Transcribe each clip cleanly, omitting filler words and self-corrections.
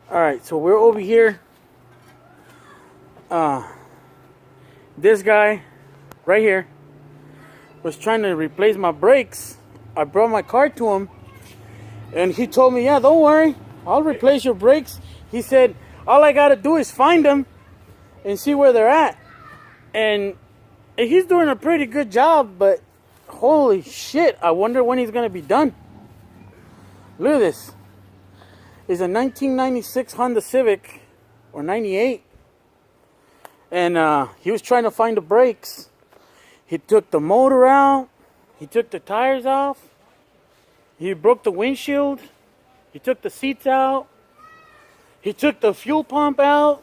Alright, so we're over here. This guy right here was trying to replace my brakes. I brought my car to him and he told me, yeah, don't worry, I'll replace your brakes. He said, all I gotta do is find them and see where they're at. And he's doing a pretty good job, but holy shit, I wonder when he's gonna be done. Look at this. It's a 1996 Honda Civic, or 98. And he was trying to find the brakes. He took the motor out. He took the tires off. He broke the windshield. He took the seats out. He took the fuel pump out.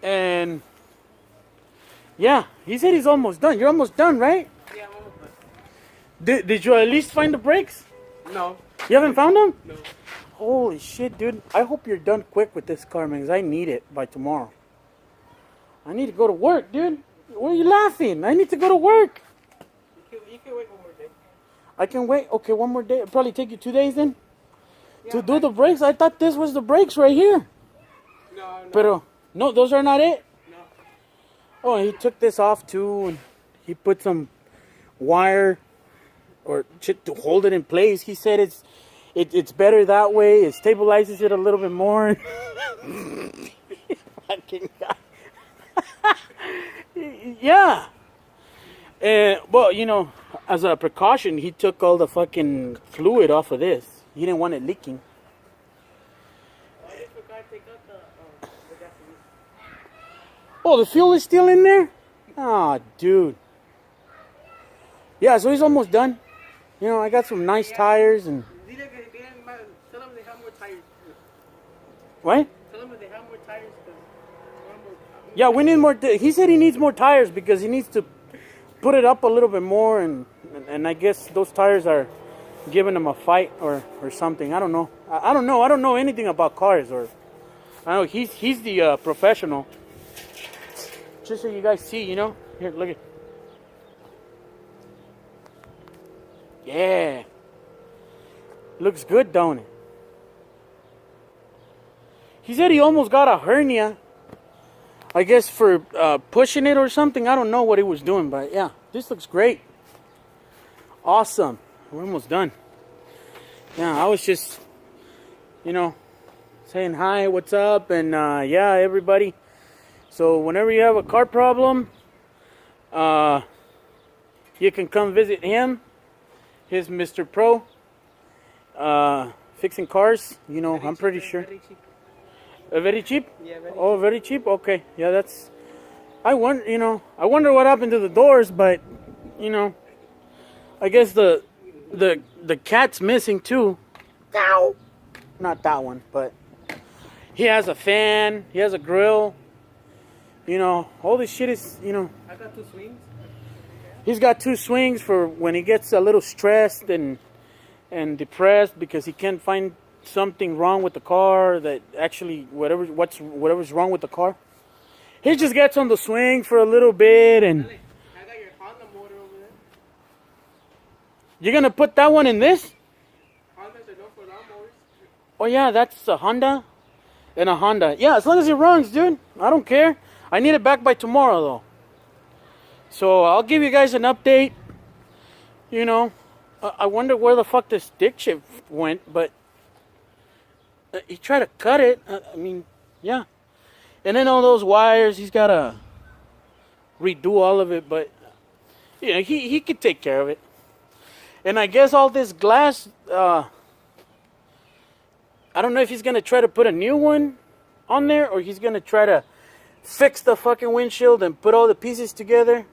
And yeah, he said he's almost done. You're almost done, right? Yeah, I'm almost done. Did you at least find the brakes? No. You haven't found them? No. Holy shit, dude. I hope you're done quick with this car, man, because I need it by tomorrow. I need to go to work, dude. Why are you laughing? I need to go to work. You can wait one more day. I can wait? Okay, one more day. It'll probably take you 2 days then? Yeah, to do the brakes? I thought this was the brakes right here. No. Pero, no, those are not it? No. Oh, he took this off too, and he put some wire or shit to hold it in place. He said it's better that way. It stabilizes it a little bit more. Fucking guy. Yeah. Well, you know, as a precaution, he took all the fucking fluid off of this. He didn't want it leaking. I forgot to take out the gasoline. Oh, the fuel is still in there? Oh, dude. Yeah, so he's almost done. You know, I got some nice tires and... Tell them they have more tires. What? Tell them they have more tires. Yeah, we need more... He said he needs more tires because he needs to put it up a little bit more, and I guess those tires are giving him a fight or something. I don't know. I don't know. I don't know anything about cars. Or I know he's the professional. Just so you guys see, you know. Here, look at. Yeah. Looks good, don't it? He said he almost got a hernia. I guess for pushing it or something. I don't know what he was doing, but yeah, this looks great. Awesome. We're almost done. Yeah, I was just, you know, saying hi, what's up, and yeah, everybody. So whenever you have a car problem, you can come visit him. He's Mr. Pro, fixing cars. You know, I'm pretty sure. Very cheap. Very cheap? Yeah, very cheap. Oh, very cheap? Okay. Yeah, that's... I wonder what happened to the doors, but, you know, I guess the cat's missing too. Ow! Not that one, but he has a fan, he has a grill. You know, all this shit is, you know... I got 2 swings. He's got 2 swings for when he gets a little stressed and depressed because he can't find something wrong with the car, that actually whatever's wrong with the car. He just gets on the swing for a little bit, and I got your Honda motor over there. you're gonna put that one in this? Hondas are known for lawnmowers. Oh yeah, that's a Honda and a Honda. Yeah, as long as it runs, dude. I don't care. I need it back by tomorrow though. So I'll give you guys an update. You know, I wonder where the fuck this stick shift went, but he tried to cut it. I mean, yeah. And then all those wires, he's got to redo all of it. But, you know, he could take care of it. And I guess all this glass, I don't know if he's going to try to put a new one on there, or he's going to try to fix the fucking windshield and put all the pieces together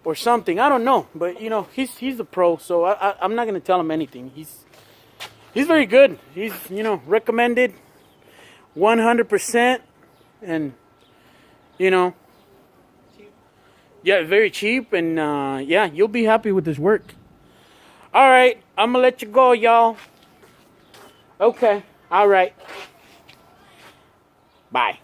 or something. I don't know. But, you know, he's the pro, so I'm not going to tell him anything. He's very good. He's, you know, recommended 100%. And, you know, Cheap. yeah, very cheap. And, yeah, you'll be happy with his work. All right. I'm going to let you go, y'all. Okay. All right. Bye.